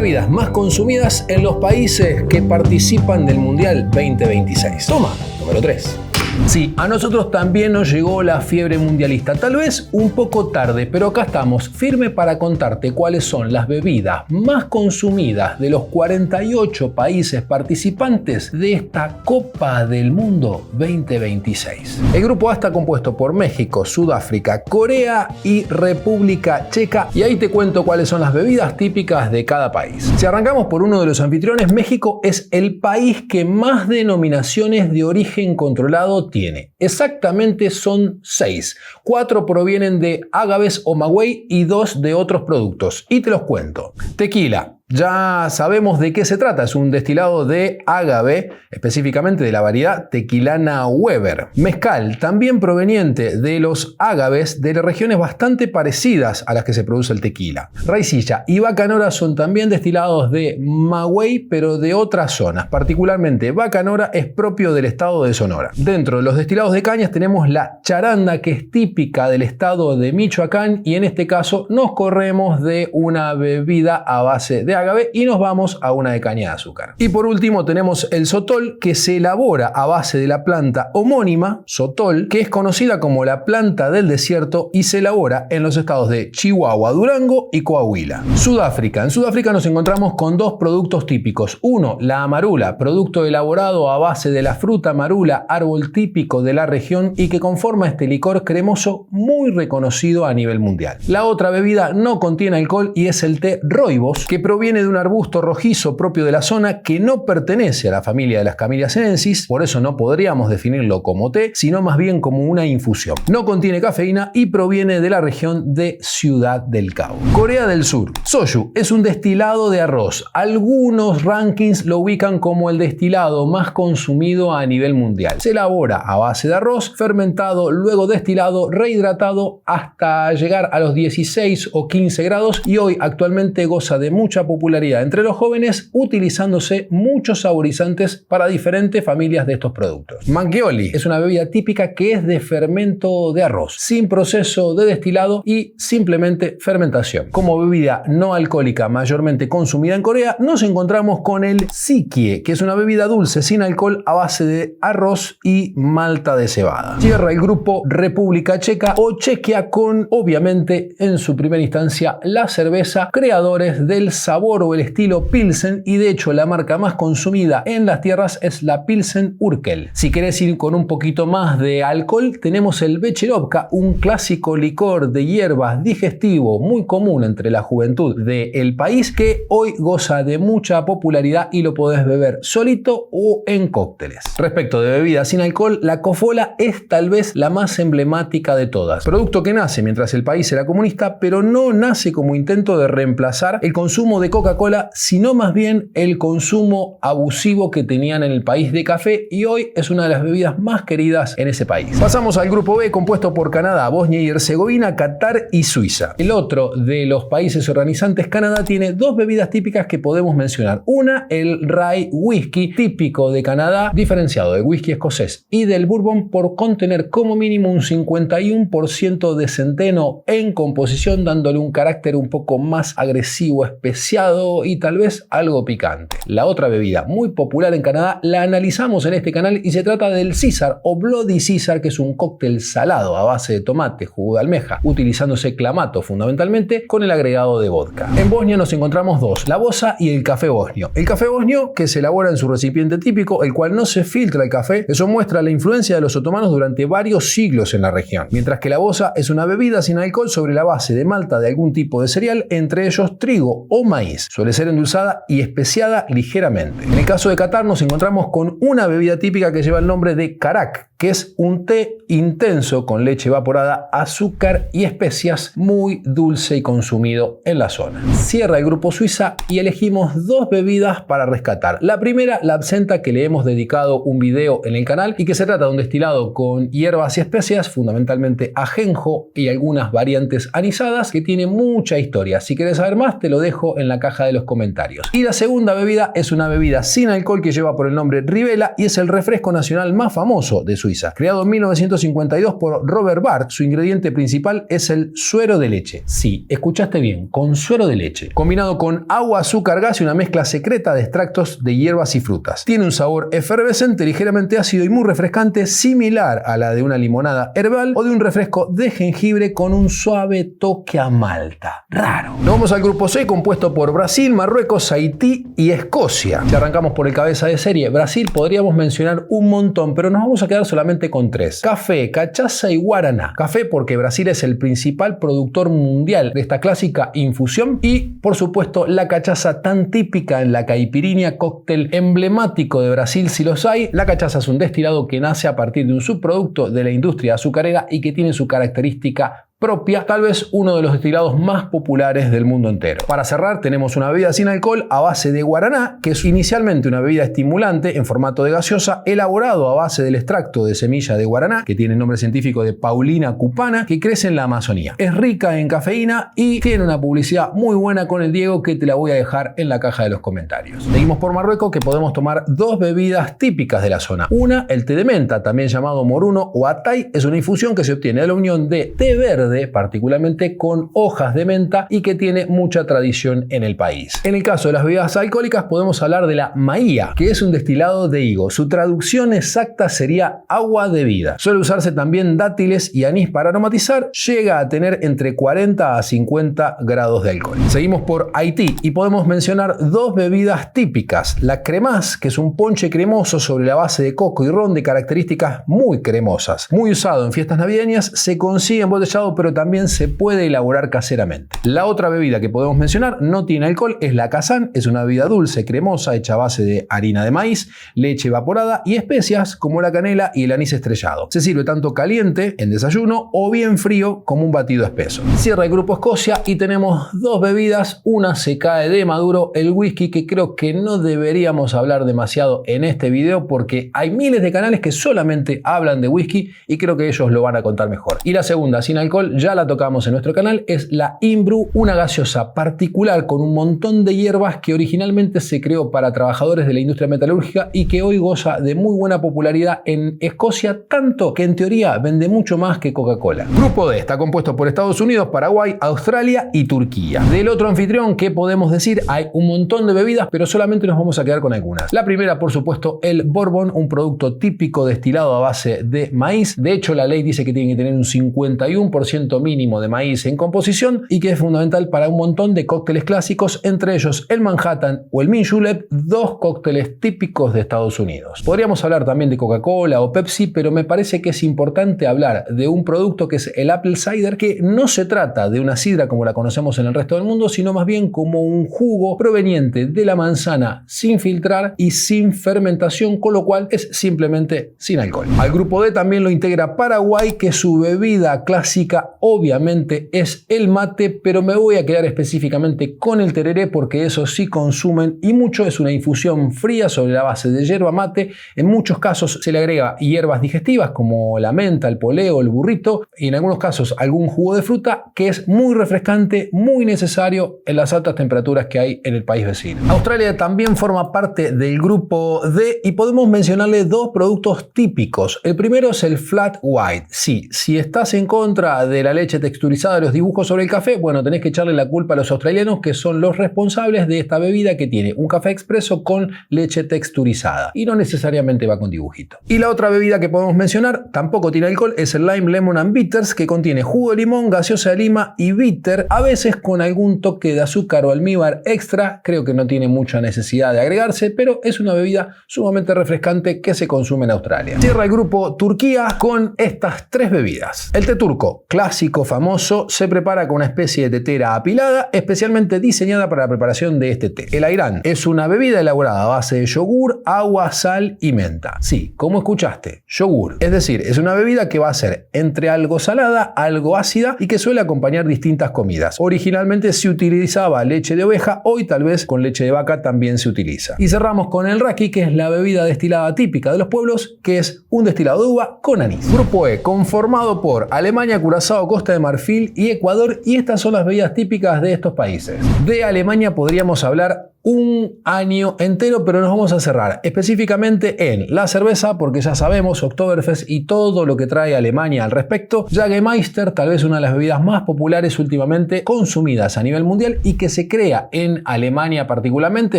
bebidas más consumidas en los países que participan del Mundial 2026. Toma, número 3. Sí, a nosotros también nos llegó la fiebre mundialista, tal vez un poco tarde, pero acá estamos, firme para contarte cuáles son las bebidas más consumidas de los 48 países participantes de esta Copa del Mundo 2026. El grupo A está compuesto por México, Sudáfrica, Corea y República Checa, y ahí te cuento cuáles son las bebidas típicas de cada país. Si arrancamos por uno de los anfitriones, México es el país que más denominaciones de origen controlado tiene. Exactamente son 6. 4 provienen de agaves o maguey y 2 de otros productos. Y te los cuento. Tequila. Ya sabemos de qué se trata, es un destilado de agave, específicamente de la variedad Tequilana Weber. Mezcal, también proveniente de los agaves de regiones bastante parecidas a las que se produce el tequila. Raicilla y Bacanora son también destilados de maguey, pero de otras zonas. Particularmente Bacanora es propio del estado de Sonora. Dentro de los destilados de cañas tenemos la charanda, que es típica del estado de Michoacán, y en este caso nos corremos de una bebida a base de agave y nos vamos a una de caña de azúcar. Y por último tenemos el sotol, que se elabora a base de la planta homónima, sotol, que es conocida como la planta del desierto y se elabora en los estados de Chihuahua, Durango y Coahuila. Sudáfrica. En Sudáfrica nos encontramos con 2 productos típicos. Uno, la amarula, producto elaborado a base de la fruta marula, árbol típico de la región y que conforma este licor cremoso muy reconocido a nivel mundial. La otra bebida no contiene alcohol y es el té rooibos, que proviene de un arbusto rojizo propio de la zona que no pertenece a la familia de las Camelliaceae, por eso no podríamos definirlo como té, sino más bien como una infusión. No contiene cafeína y proviene de la región de Ciudad del Cabo. Corea del Sur. Soju es un destilado de arroz. Algunos rankings lo ubican como el destilado más consumido a nivel mundial. Se elabora a base de arroz, fermentado, luego destilado, rehidratado hasta llegar a los 16 o 15 grados y hoy actualmente goza de mucha popularidad entre los jóvenes, utilizándose muchos saborizantes para diferentes familias de estos productos. Mangioli es una bebida típica que es de fermento de arroz, sin proceso de destilado y simplemente fermentación. Como bebida no alcohólica mayormente consumida en Corea, nos encontramos con el sikie, que es una bebida dulce sin alcohol a base de arroz y malta de cebada. Cierra el grupo República Checa o Chequia con, obviamente, en su primera instancia, la cerveza, creadores del sabor o el estilo Pilsen, y de hecho la marca más consumida en las tierras es la Pilsen Urquell. Si querés ir con un poquito más de alcohol, tenemos el Becherovka, un clásico licor de hierbas digestivo muy común entre la juventud del país, que hoy goza de mucha popularidad y lo podés beber solito o en cócteles. Respecto de bebidas sin alcohol, la Cofola es tal vez la más emblemática de todas. Producto que nace mientras el país era comunista, pero no nace como intento de reemplazar el consumo de Coca-Cola, sino más bien el consumo abusivo que tenían en el país de café, y hoy es una de las bebidas más queridas en ese país. Pasamos al grupo B, compuesto por Canadá, Bosnia y Herzegovina, Qatar y Suiza. El otro de los países organizantes, Canadá, tiene 2 bebidas típicas que podemos mencionar. Una, el Rye Whisky, típico de Canadá, diferenciado del whisky escocés y del bourbon por contener como mínimo un 51% de centeno en composición, dándole un carácter un poco más agresivo, especiado y tal vez algo picante. La otra bebida muy popular en Canadá la analizamos en este canal y se trata del Caesar o Bloody Caesar, que es un cóctel salado a base de tomate, jugo de almeja, utilizándose clamato fundamentalmente con el agregado de vodka. En Bosnia nos encontramos 2, la bosa y el café bosnio. El café bosnio, que se elabora en su recipiente típico, el cual no se filtra el café, eso muestra la influencia de los otomanos durante varios siglos en la región, mientras que la bosa es una bebida sin alcohol sobre la base de malta de algún tipo de cereal, entre ellos trigo o maíz. Suele ser endulzada y especiada ligeramente. En el caso de Qatar nos encontramos con una bebida típica que lleva el nombre de karak, que es un té intenso con leche evaporada, azúcar y especias, muy dulce y consumido en la zona. Cierra el grupo Suiza y elegimos 2 bebidas para rescatar. La primera, la absenta, que le hemos dedicado un video en el canal y que se trata de un destilado con hierbas y especias, fundamentalmente ajenjo y algunas variantes anisadas, que tiene mucha historia. Si querés saber más, te lo dejo en la la caja de los comentarios. Y la segunda bebida es una bebida sin alcohol que lleva por el nombre Rivela y es el refresco nacional más famoso de Suiza. Creado en 1952 por Robert Barth, su ingrediente principal es el suero de leche. Sí, escuchaste bien, con suero de leche. Combinado con agua, azúcar, gas y una mezcla secreta de extractos de hierbas y frutas. Tiene un sabor efervescente, ligeramente ácido y muy refrescante, similar a la de una limonada herbal o de un refresco de jengibre con un suave toque a malta. Raro. Nos vamos al grupo C, compuesto por Brasil, Marruecos, Haití y Escocia. Si arrancamos por el cabeza de serie, Brasil, podríamos mencionar un montón, pero nos vamos a quedar solamente con 3. Café, cachaza y guaraná. Café porque Brasil es el principal productor mundial de esta clásica infusión y, por supuesto, la cachaza tan típica en la caipirinha, cóctel emblemático de Brasil si los hay. La cachaza es un destilado que nace a partir de un subproducto de la industria azucarera y que tiene su característica propia, tal vez uno de los destilados más populares del mundo entero. Para cerrar, tenemos una bebida sin alcohol a base de guaraná, que es inicialmente una bebida estimulante en formato de gaseosa, elaborado a base del extracto de semilla de guaraná, que tiene el nombre científico de Paulina cupana, que crece en la Amazonía. Es rica en cafeína y tiene una publicidad muy buena con el Diego que te la voy a dejar en la caja de los comentarios. Seguimos por Marruecos, que podemos tomar 2 bebidas típicas de la zona. Una, el té de menta, también llamado moruno o atay, es una infusión que se obtiene de la unión de té verde, particularmente con hojas de menta y que tiene mucha tradición en el país. En el caso de las bebidas alcohólicas podemos hablar de la maía, que es un destilado de higo. Su traducción exacta sería agua de vida. Suele usarse también dátiles y anís para aromatizar. Llega a tener entre 40 a 50 grados de alcohol. Seguimos por Haití y podemos mencionar 2 bebidas típicas. La cremaz, que es un ponche cremoso sobre la base de coco y ron de características muy cremosas. Muy usado en fiestas navideñas, se consigue embotellado pero también se puede elaborar caseramente. La otra bebida que podemos mencionar no tiene alcohol, es la kazán, es una bebida dulce, cremosa, hecha a base de harina de maíz, leche evaporada y especias como la canela y el anís estrellado. Se sirve tanto caliente en desayuno o bien frío como un batido espeso. Cierra el grupo Escocia y tenemos 2 bebidas, una se cae de maduro, el whisky, que creo que no deberíamos hablar demasiado en este video porque hay miles de canales que solamente hablan de whisky y creo que ellos lo van a contar mejor. Y la segunda, sin alcohol, ya la tocamos en nuestro canal, es la Inbrew, una gaseosa particular con un montón de hierbas que originalmente se creó para trabajadores de la industria metalúrgica y que hoy goza de muy buena popularidad en Escocia, tanto que en teoría vende mucho más que Coca-Cola. Grupo D está compuesto por Estados Unidos, Paraguay, Australia y Turquía. Del otro anfitrión, ¿qué podemos decir? Hay un montón de bebidas, pero solamente nos vamos a quedar con algunas. La primera, por supuesto, el bourbon, un producto típico destilado a base de maíz. De hecho, la ley dice que tiene que tener un 51% mínimo de maíz en composición y que es fundamental para un montón de cócteles clásicos, entre ellos el Manhattan o el Mint Julep, 2 cócteles típicos de Estados Unidos. Podríamos hablar también de Coca-Cola o Pepsi, pero me parece que es importante hablar de un producto que es el Apple Cider, que no se trata de una sidra como la conocemos en el resto del mundo, sino más bien como un jugo proveniente de la manzana sin filtrar y sin fermentación, con lo cual es simplemente sin alcohol. Al grupo D también lo integra Paraguay, que su bebida clásica obviamente es el mate, pero me voy a quedar específicamente con el tereré porque eso sí consumen y mucho. Es una infusión fría sobre la base de yerba mate. En muchos casos se le agrega hierbas digestivas como la menta, el poleo, el burrito y en algunos casos algún jugo de fruta, que es muy refrescante, muy necesario en las altas temperaturas que hay en el país vecino. Australia también forma parte del grupo D y podemos mencionarle 2 productos típicos. El primero es el flat white. Sí, si estás en contra de la leche texturizada de los dibujos sobre el café, bueno, tenés que echarle la culpa a los australianos, que son los responsables de esta bebida que tiene un café expreso con leche texturizada y no necesariamente va con dibujito. Y la otra bebida que podemos mencionar tampoco tiene alcohol, es el Lime Lemon and Bitters, que contiene jugo de limón, gaseosa de lima y bitter, a veces con algún toque de azúcar o almíbar extra. Creo que no tiene mucha necesidad de agregarse, pero es una bebida sumamente refrescante que se consume en Australia. Cierra el grupo Turquía con estas 3 bebidas. El té turco, clásico, famoso, se prepara con una especie de tetera apilada, especialmente diseñada para la preparación de este té. El ayran es una bebida elaborada a base de yogur, agua, sal y menta. Sí, como escuchaste, yogur. Es decir, es una bebida que va a ser entre algo salada, algo ácida y que suele acompañar distintas comidas. Originalmente se utilizaba leche de oveja, hoy tal vez con leche de vaca también se utiliza. Y cerramos con el raki, que es la bebida destilada típica de los pueblos, que es un destilado de uva con anís. Grupo E, conformado por Alemania, Curazao, Curazao, Costa de Marfil y Ecuador, y estas son las bebidas típicas de estos países. De Alemania podríamos hablar un año entero, pero nos vamos a cerrar específicamente en la cerveza, porque ya sabemos Oktoberfest y todo lo que trae Alemania al respecto. Jägermeister, tal vez una de las bebidas más populares últimamente consumidas a nivel mundial y que se crea en Alemania particularmente,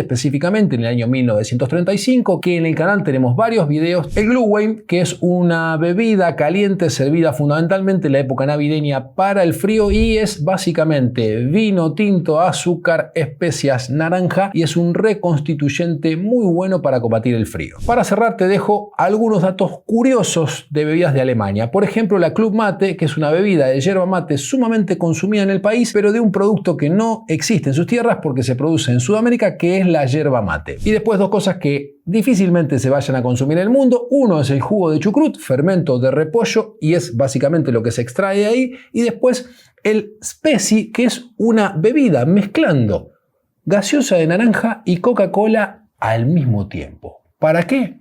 específicamente en el año 1935, que en el canal tenemos varios videos. El Glühwein, que es una bebida caliente servida fundamentalmente en la época navideña para el frío y es básicamente vino tinto, azúcar, especias, naranja, y es un reconstituyente muy bueno para combatir el frío. Para cerrar te dejo algunos datos curiosos de bebidas de Alemania. Por ejemplo, la Club Mate, que es una bebida de yerba mate sumamente consumida en el país, pero de un producto que no existe en sus tierras porque se produce en Sudamérica, que es la yerba mate. Y después dos cosas que difícilmente se vayan a consumir en el mundo. Uno es el jugo de chucrut, fermento de repollo, y es básicamente lo que se extrae de ahí. Y después el Spezi, que es una bebida mezclando gaseosa de naranja y Coca-Cola al mismo tiempo. ¿Para qué?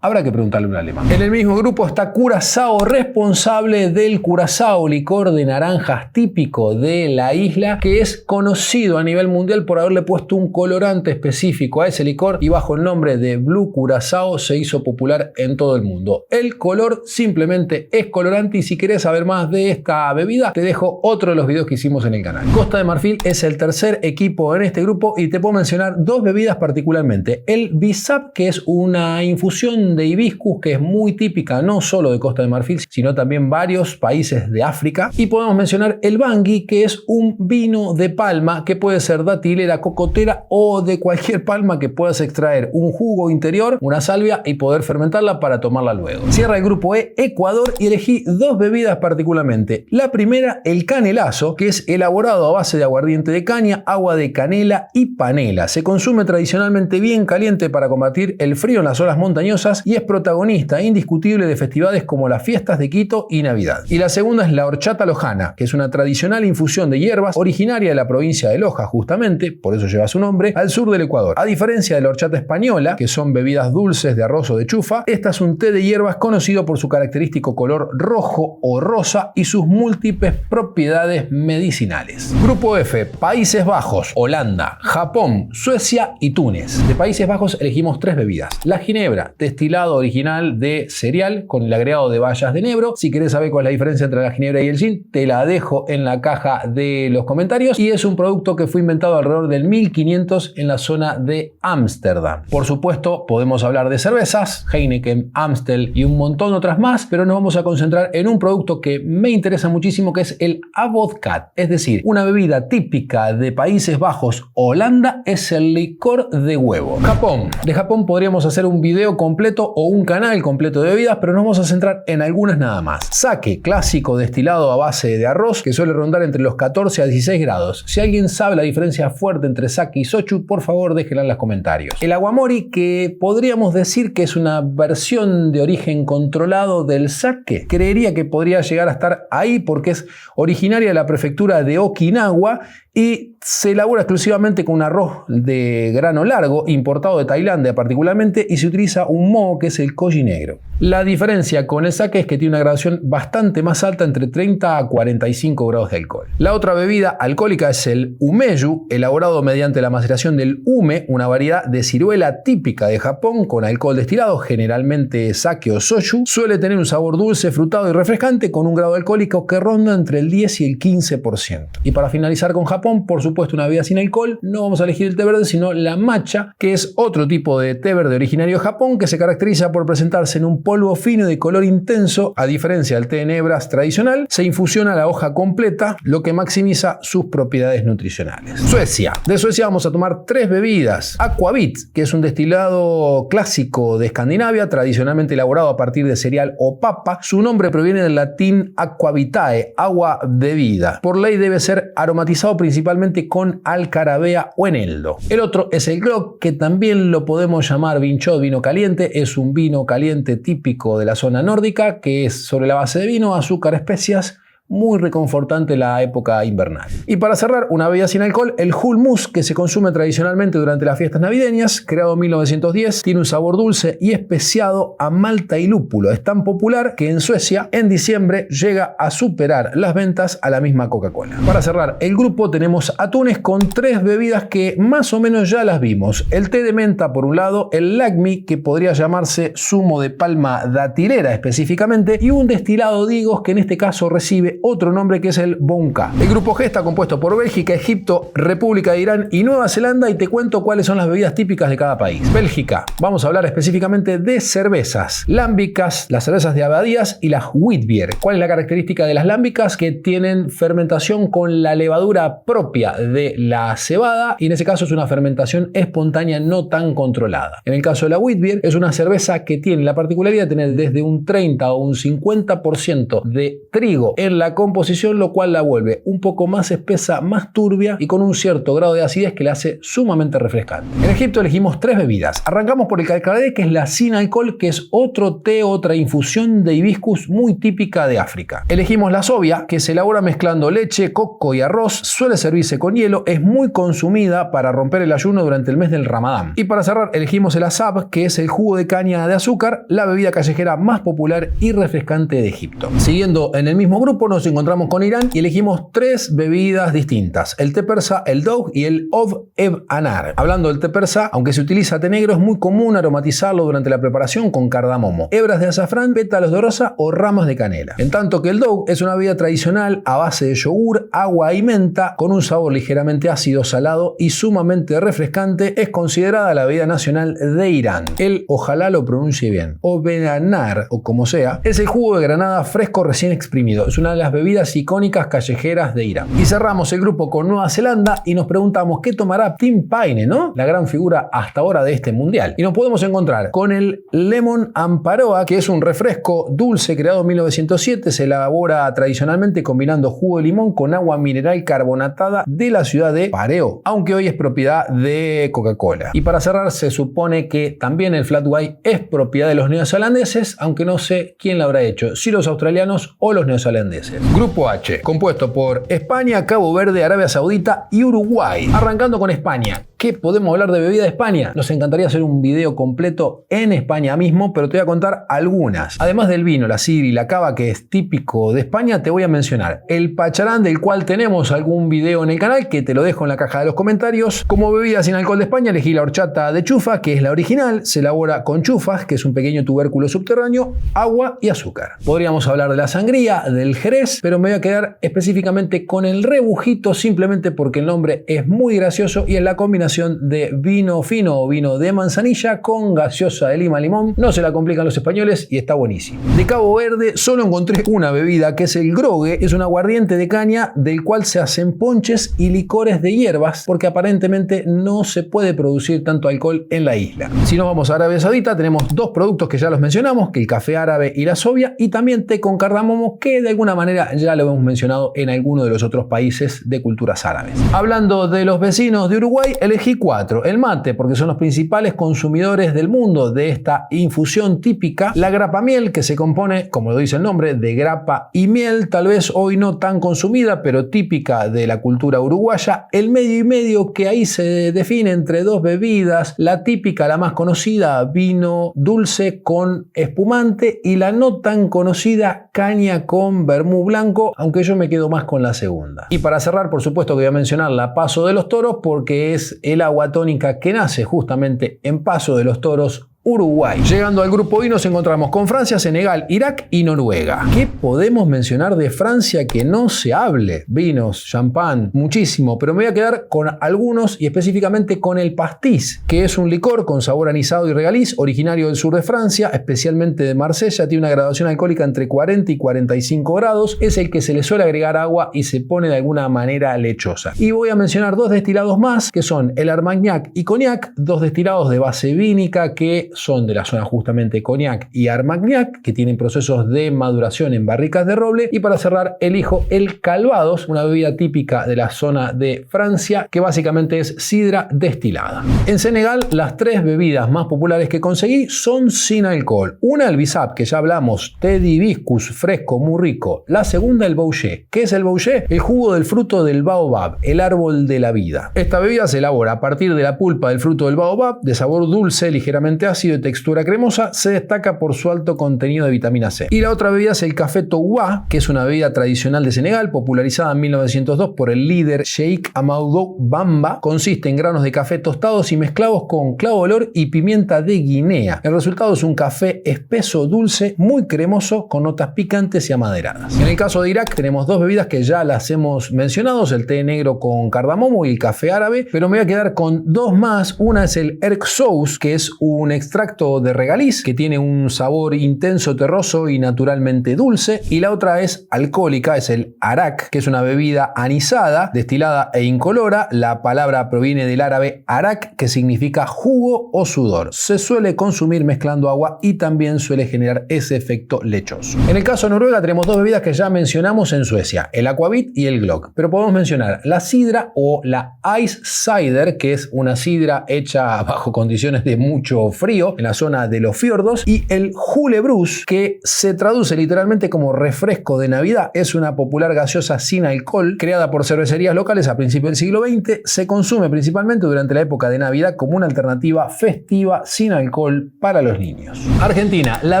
Habrá que preguntarle a un alemán. En el mismo grupo está Curazao, responsable del Curazao, licor de naranjas típico de la isla, que es conocido a nivel mundial por haberle puesto un colorante específico a ese licor y bajo el nombre de Blue Curazao se hizo popular en todo el mundo. El color simplemente es colorante y si querés saber más de esta bebida te dejo otro de los videos que hicimos en el canal. Costa de Marfil es el tercer equipo en este grupo y te puedo mencionar dos bebidas particularmente. El Bissap, que es una infusión de hibiscus que es muy típica no solo de Costa de Marfil, sino también varios países de África. Y podemos mencionar el Bangui, que es un vino de palma que puede ser datilera, cocotera o de cualquier palma que puedas extraer un jugo interior, una salvia y poder fermentarla para tomarla luego. Cierra el grupo E, Ecuador, y elegí dos bebidas particularmente. La primera, el canelazo, que es elaborado a base de aguardiente de caña, agua de canela y panela. Se consume tradicionalmente bien caliente para combatir el frío en las zonas montañosas y es protagonista indiscutible de festivales como las fiestas de Quito y Navidad. Y la segunda es la horchata lojana, que es una tradicional infusión de hierbas originaria de la provincia de Loja, justamente, por eso lleva su nombre, al sur del Ecuador. A diferencia de la horchata española, que son bebidas dulces de arroz o de chufa, esta es un té de hierbas conocido por su característico color rojo o rosa y sus múltiples propiedades medicinales. Grupo F, Países Bajos, Holanda, Japón, Suecia y Túnez. De Países Bajos elegimos tres bebidas. La ginebra, destilado original de cereal con el agregado de bayas de enebro. Si querés saber cuál es la diferencia entre la ginebra y el gin, te la dejo en la caja de los comentarios. Y es un producto que fue inventado alrededor del 1500 en la zona de Ámsterdam. Por supuesto, podemos hablar de cervezas, Heineken, Amstel y un montón otras más, pero nos vamos a concentrar en un producto que me interesa muchísimo, que es el Avodcat, es decir, una bebida típica de Países Bajos, Holanda, es el licor de huevo. Japón. De Japón podríamos hacer un video completo o un canal completo de bebidas, pero nos vamos a centrar en algunas nada más. Sake, clásico destilado a base de arroz, que suele rondar entre los 14 a 16 grados. Si alguien sabe la diferencia fuerte entre sake y sochu, por favor déjenla en los comentarios. El aguamori, que podríamos decir que es una versión de origen controlado del sake, creería que podría llegar a estar ahí porque es originaria de la prefectura de Okinawa y se elabora exclusivamente con un arroz de grano largo, importado de Tailandia particularmente, y se utiliza un moho que es el koji negro. La diferencia con el sake es que tiene una graduación bastante más alta, entre 30 a 45 grados de alcohol. La otra bebida alcohólica es el umeyu, elaborado mediante la maceración del ume, una variedad de ciruela típica de Japón con alcohol destilado, generalmente sake o soju. Suele tener un sabor dulce, frutado y refrescante con un grado alcohólico que ronda entre el 10 y el 15%. Y para finalizar con Japón, por supuesto una bebida sin alcohol, no vamos a elegir el té verde sino la matcha, que es otro tipo de té verde originario de Japón que se caracteriza por presentarse en un polvo fino de color intenso. A diferencia del té de hebras tradicional, se infusiona la hoja completa, lo que maximiza sus propiedades nutricionales. Suecia. De Suecia vamos a tomar tres bebidas. Aquavit, que es un destilado clásico de Escandinavia, tradicionalmente elaborado a partir de cereal o papa. Su nombre proviene del latín aquavitae, agua de vida. Por ley debe ser aromatizado principalmente con alcarabea o eneldo. El otro es el Glögg, que también lo podemos llamar vinchot, vino caliente. Es un vino caliente típico de la zona nórdica, que es sobre la base de vino, azúcar, especias, muy reconfortante la época invernal. Y para cerrar, una bebida sin alcohol, el Hulmus, que se consume tradicionalmente durante las fiestas navideñas, creado en 1910, tiene un sabor dulce y especiado a malta y lúpulo. Es tan popular que en Suecia, en diciembre, llega a superar las ventas a la misma Coca-Cola. Para cerrar el grupo tenemos atunes con 3 bebidas que más o menos ya las vimos. El té de menta por un lado, el Lagmi, que podría llamarse zumo de palma datilera específicamente, y un destilado de higos que en este caso recibe otro nombre que es el Bonka. El grupo G está compuesto por Bélgica, Egipto, República de Irán y Nueva Zelanda, y te cuento cuáles son las bebidas típicas de cada país. Bélgica, vamos a hablar específicamente de cervezas lámbicas, las cervezas de abadías y las wheat beer. ¿Cuál es la característica de las lámbicas? Que tienen fermentación con la levadura propia de la cebada, y en ese caso es una fermentación espontánea no tan controlada. En el caso de la wheat beer es una cerveza que tiene la particularidad de tener desde un 30 o un 50% de trigo en la composición, lo cual la vuelve un poco más espesa, más turbia y con un cierto grado de acidez que la hace sumamente refrescante. En Egipto elegimos 3 bebidas. Arrancamos por el calcadé, que es la sin alcohol, que es otro té, otra infusión de hibiscus muy típica de África. Elegimos la sobia, que se elabora mezclando leche, coco y arroz, suele servirse con hielo, es muy consumida para romper el ayuno durante el mes del Ramadán. Y para cerrar elegimos el asab, que es el jugo de caña de azúcar, la bebida callejera más popular y refrescante de Egipto. Siguiendo en el mismo grupo nos encontramos con Irán y elegimos 3 bebidas distintas: el té persa, el dough y el ov eb anar. Hablando del té persa, aunque se utiliza té negro, es muy común aromatizarlo durante la preparación con cardamomo, hebras de azafrán, pétalos de rosa o ramas de canela. En tanto que el dough es una bebida tradicional a base de yogur, agua y menta, con un sabor ligeramente ácido, salado y sumamente refrescante. Es considerada la bebida nacional de Irán. El, ojalá lo pronuncie bien, obenanar o como sea, es el jugo de granada fresco recién exprimido. Es una de las bebidas icónicas callejeras de Irán. Y cerramos el grupo con Nueva Zelanda y nos preguntamos qué tomará Tim Paine, ¿no? La gran figura hasta ahora de este mundial. Y nos podemos encontrar con el Lemon Amparoa, que es un refresco dulce creado en 1907. Se elabora tradicionalmente combinando jugo de limón con agua mineral carbonatada de la ciudad de Pareo, aunque hoy es propiedad de Coca-Cola. Y para cerrar, se supone que también el Flat White es propiedad de los neozelandeses, aunque no sé quién lo habrá hecho, si los australianos o los neozelandeses. Grupo H, compuesto por España, Cabo Verde, Arabia Saudita y Uruguay. Arrancando con España. ¿Qué podemos hablar de bebida de España? Nos encantaría hacer un video completo en España mismo, pero te voy a contar algunas. Además del vino, la sidra y la cava, que es típico de España, te voy a mencionar el pacharán, del cual tenemos algún video en el canal, que te lo dejo en la caja de los comentarios. Como bebida sin alcohol de España, elegí la horchata de chufa, que es la original. Se elabora con chufas, que es un pequeño tubérculo subterráneo, agua y azúcar. Podríamos hablar de la sangría, del jerez, pero me voy a quedar específicamente con el rebujito, simplemente porque el nombre es muy gracioso y es la combinación de vino fino o vino de manzanilla con gaseosa de lima limón. No se la complican los españoles y está buenísimo. De Cabo Verde solo encontré una bebida, que es el grogue. Es un aguardiente de caña del cual se hacen ponches y licores de hierbas, porque aparentemente no se puede producir tanto alcohol en la isla. Si nos vamos a Arabia Saudita, tenemos 2 productos que ya los mencionamos, que el café árabe y la sobia, y también té con cardamomo, que de alguna manera ya lo hemos mencionado en alguno de los otros países de culturas árabes. Hablando de los vecinos de Uruguay, elegí 4. El mate, porque son los principales consumidores del mundo de esta infusión típica. La grapa miel, que se compone, como lo dice el nombre, de grapa y miel, tal vez hoy no tan consumida, pero típica de la cultura uruguaya. El medio y medio, que ahí se define entre 2 bebidas, la típica, la más conocida, vino dulce con espumante, y la no tan conocida, caña con vermú blanco, aunque yo me quedo más con la segunda. Y para cerrar, por supuesto que voy a mencionar la Paso de los Toros, porque es el agua tónica que nace justamente en Paso de los Toros, Uruguay. Llegando al grupo I nos encontramos con Francia, Senegal, Irak y Noruega. ¿Qué podemos mencionar de Francia que no se hable? Vinos, champán, muchísimo, pero me voy a quedar con algunos y específicamente con el pastis, que es un licor con sabor anisado y regaliz, originario del sur de Francia, especialmente de Marsella. Tiene una graduación alcohólica entre 40 y 45 grados. Es el que se le suele agregar agua y se pone de alguna manera lechosa. Y voy a mencionar 2 destilados más, que son el Armagnac y Cognac, 2 destilados de base vínica que que son de la zona justamente Cognac y Armagnac, que tienen procesos de maduración en barricas de roble. Y para cerrar, elijo el Calvados, una bebida típica de la zona de Francia, que básicamente es sidra destilada. En Senegal, las tres bebidas más populares que conseguí son sin alcohol. Una, el Bissap, que ya hablamos, té de hibiscus fresco, muy rico. La segunda, el Bouché. ¿Qué es el Bouché? El jugo del fruto del baobab, el árbol de la vida. Esta bebida se elabora a partir de la pulpa del fruto del baobab, de sabor dulce, ligeramente ácido y textura cremosa. Se destaca por su alto contenido de vitamina C. Y la otra bebida es el café Touba, que es una bebida tradicional de Senegal, popularizada en 1902 por el líder Sheikh Amadou Bamba. Consiste en granos de café tostados y mezclados con clavo de olor y pimienta de Guinea. El resultado es un café espeso, dulce, muy cremoso, con notas picantes y amaderadas. En el caso de Irak tenemos dos bebidas que ya las hemos mencionado, el té negro con cardamomo y el café árabe, pero me voy a quedar con dos más. Una es el Erk Sous, que es un extracto de regaliz que tiene un sabor intenso, terroso y naturalmente dulce, y la otra es alcohólica, es el Arak, que es una bebida anisada, destilada e incolora. La palabra proviene del árabe arak, que significa jugo o sudor. Se suele consumir mezclando agua y también suele generar ese efecto lechoso. En el caso de Noruega tenemos dos bebidas que ya mencionamos en Suecia, el Aquavit y el Glögg, pero podemos mencionar la sidra o la Ice Cider, que es una sidra hecha bajo condiciones de mucho frío en la zona de los fiordos, y el Julebrus, que se traduce literalmente como refresco de Navidad. Es una popular gaseosa sin alcohol creada por cervecerías locales a principios del siglo XX. Se consume principalmente durante la época de Navidad como una alternativa festiva sin alcohol para los niños. Argentina, la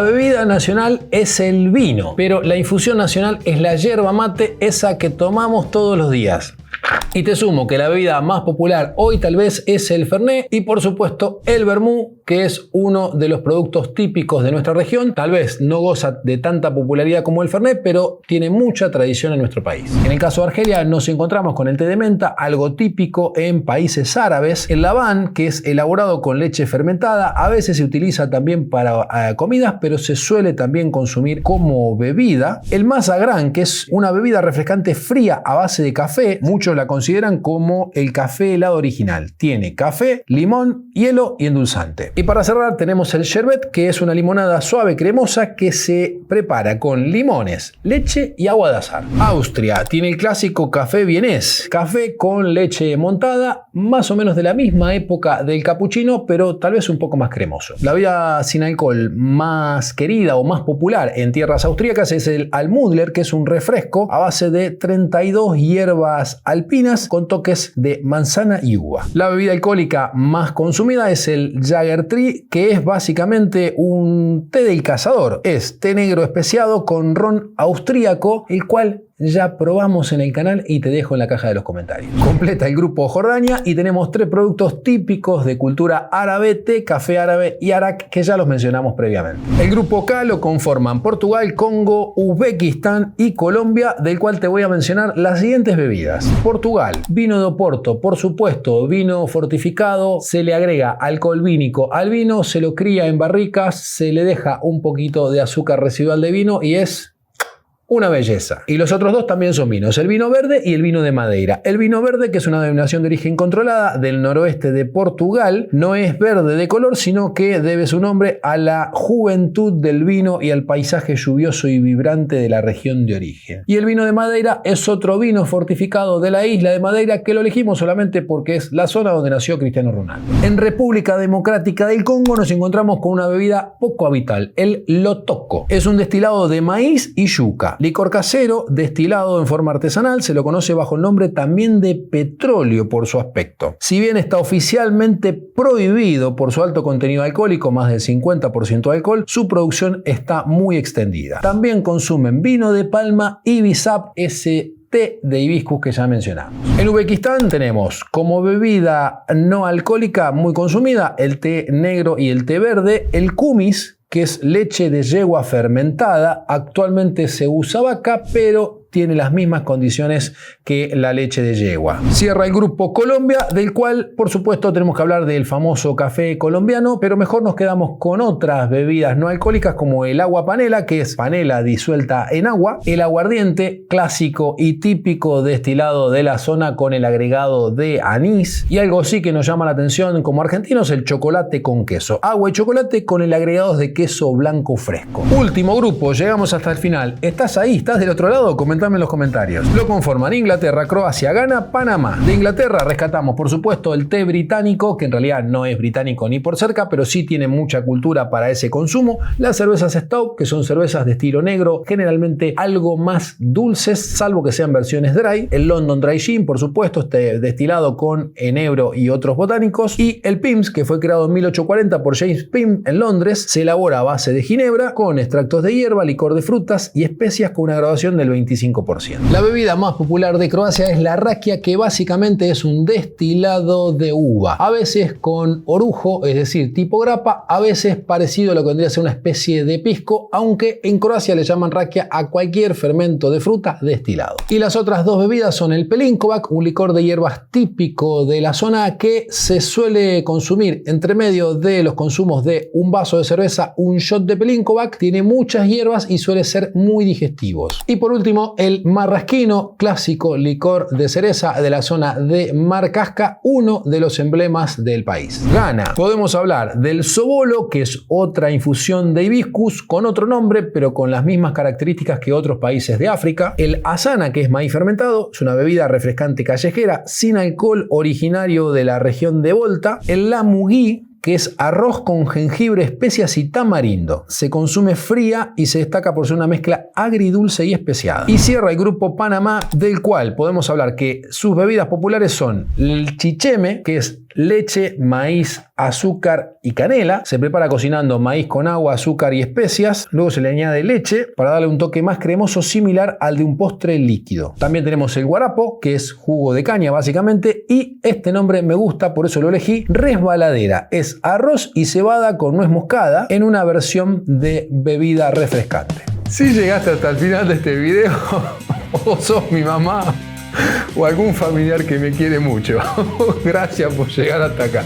bebida nacional es el vino, pero la infusión nacional es la yerba mate, esa que tomamos todos los días. Y te sumo que la bebida más popular hoy tal vez es el Fernet y por supuesto el Vermú, que es uno de los productos típicos de nuestra región. Tal vez no goza de tanta popularidad como el Fernet, pero tiene mucha tradición en nuestro país. En el caso de Argelia nos encontramos con el té de menta, algo típico en países árabes. El Labán, que es elaborado con leche fermentada, a veces se utiliza también para comidas, pero se suele también consumir como bebida. El Mazagrán, que es una bebida refrescante fría a base de café, muchos la consideran como el café helado original. Tiene café, limón, hielo y endulzante. Y para cerrar tenemos el sherbet, que es una limonada suave cremosa que se prepara con limones, leche y agua de azahar. Austria tiene el clásico café vienés, café con leche montada, más o menos de la misma época del capuchino, pero tal vez un poco más cremoso. La bebida sin alcohol más querida o más popular en tierras austríacas es el Almudler, que es un refresco a base de 32 hierbas alpinas con toques de manzana y uva. La bebida alcohólica más consumida es el Jägertree, que es básicamente un té del cazador. Es té negro especiado con ron austríaco, el cual ya probamos en el canal y te dejo en la caja de los comentarios. Completa el grupo Jordania y tenemos tres productos típicos de cultura árabe, té, café árabe y arak, que ya los mencionamos previamente. El grupo K lo conforman Portugal, Congo, Uzbekistán y Colombia, del cual te voy a mencionar las siguientes bebidas. Portugal, vino de Oporto, por supuesto, vino fortificado, se le agrega alcohol vínico al vino, se lo cría en barricas, se le deja un poquito de azúcar residual de vino y es una belleza. Y los otros dos también son vinos, el vino verde y el vino de Madeira. El vino verde, que es una denominación de origen controlada del noroeste de Portugal, no es verde de color, sino que debe su nombre a la juventud del vino y al paisaje lluvioso y vibrante de la región de origen. Y el vino de Madeira es otro vino fortificado de la isla de Madeira, que lo elegimos solamente porque es la zona donde nació Cristiano Ronaldo. En República Democrática del Congo nos encontramos con una bebida poco habitual, el Lotoko. Es un destilado de maíz y yuca. Licor casero, destilado en forma artesanal, se lo conoce bajo el nombre también de petróleo por su aspecto. Si bien está oficialmente prohibido por su alto contenido alcohólico, más del 50% de alcohol, su producción está muy extendida. También consumen vino de palma y Bissap, ese té de hibiscus que ya mencionamos. En Uzbekistán tenemos como bebida no alcohólica muy consumida el té negro y el té verde, el kumis, que es leche de yegua fermentada. Actualmente se usa vaca, pero tiene las mismas condiciones que la leche de yegua. Cierra el grupo Colombia, del cual por supuesto tenemos que hablar del famoso café colombiano, pero mejor nos quedamos con otras bebidas no alcohólicas como el agua panela, que es panela disuelta en agua, el aguardiente clásico y típico destilado de la zona con el agregado de anís, y algo sí que nos llama la atención como argentinos, el chocolate con queso. Agua y chocolate con el agregado de queso blanco fresco. Último grupo, llegamos hasta el final. ¿Estás ahí? ¿Estás del otro lado? Comentame en los comentarios. Lo conforman Inglaterra, Croacia, Ghana, Panamá. De Inglaterra rescatamos, por supuesto, el té británico, que en realidad no es británico ni por cerca, pero sí tiene mucha cultura para ese consumo. Las cervezas Stout, que son cervezas de estilo negro, generalmente algo más dulces, salvo que sean versiones dry. El London Dry Gin, por supuesto, destilado con enebro y otros botánicos. Y el Pimm's, que fue creado en 1840 por James Pym en Londres, se elabora a base de ginebra con extractos de hierba, licor de frutas y especias con una graduación del 25%. La bebida más popular de Croacia es la rakia, que básicamente es un destilado de uva, a veces con orujo, es decir, tipo grapa, a veces parecido a lo que vendría a ser una especie de pisco, aunque en Croacia le llaman rakia a cualquier fermento de fruta destilado. Y las otras dos bebidas son el pelinkovac, un licor de hierbas típico de la zona que se suele consumir entre medio de los consumos de un vaso de cerveza, un shot de pelinkovac. Tiene muchas hierbas y suele ser muy digestivos. Y por último, el marrasquino, clásico licor de cereza de la zona de Mar Casca, uno de los emblemas del país. Ghana. Podemos hablar del sobolo, que es otra infusión de hibiscus con otro nombre, pero con las mismas características que otros países de África. El asana, que es maíz fermentado, es una bebida refrescante callejera sin alcohol, originario de la región de Volta. El lamugui, que es arroz con jengibre, especias y tamarindo. Se consume fría y se destaca por ser una mezcla agridulce y especiada. Y cierra el grupo Panamá, del cual podemos hablar que sus bebidas populares son el chicheme, que es leche, maíz, azúcar y canela. Se prepara cocinando maíz con agua, azúcar y especias. Luego se le añade leche para darle un toque más cremoso, similar al de un postre líquido. También tenemos el guarapo, que es jugo de caña básicamente, y este nombre me gusta, por eso lo elegí, resbaladera. Es arroz y cebada con nuez moscada en una versión de bebida refrescante. Si llegaste hasta el final de este video, o sos mi mamá o algún familiar que me quiere mucho, gracias por llegar hasta acá.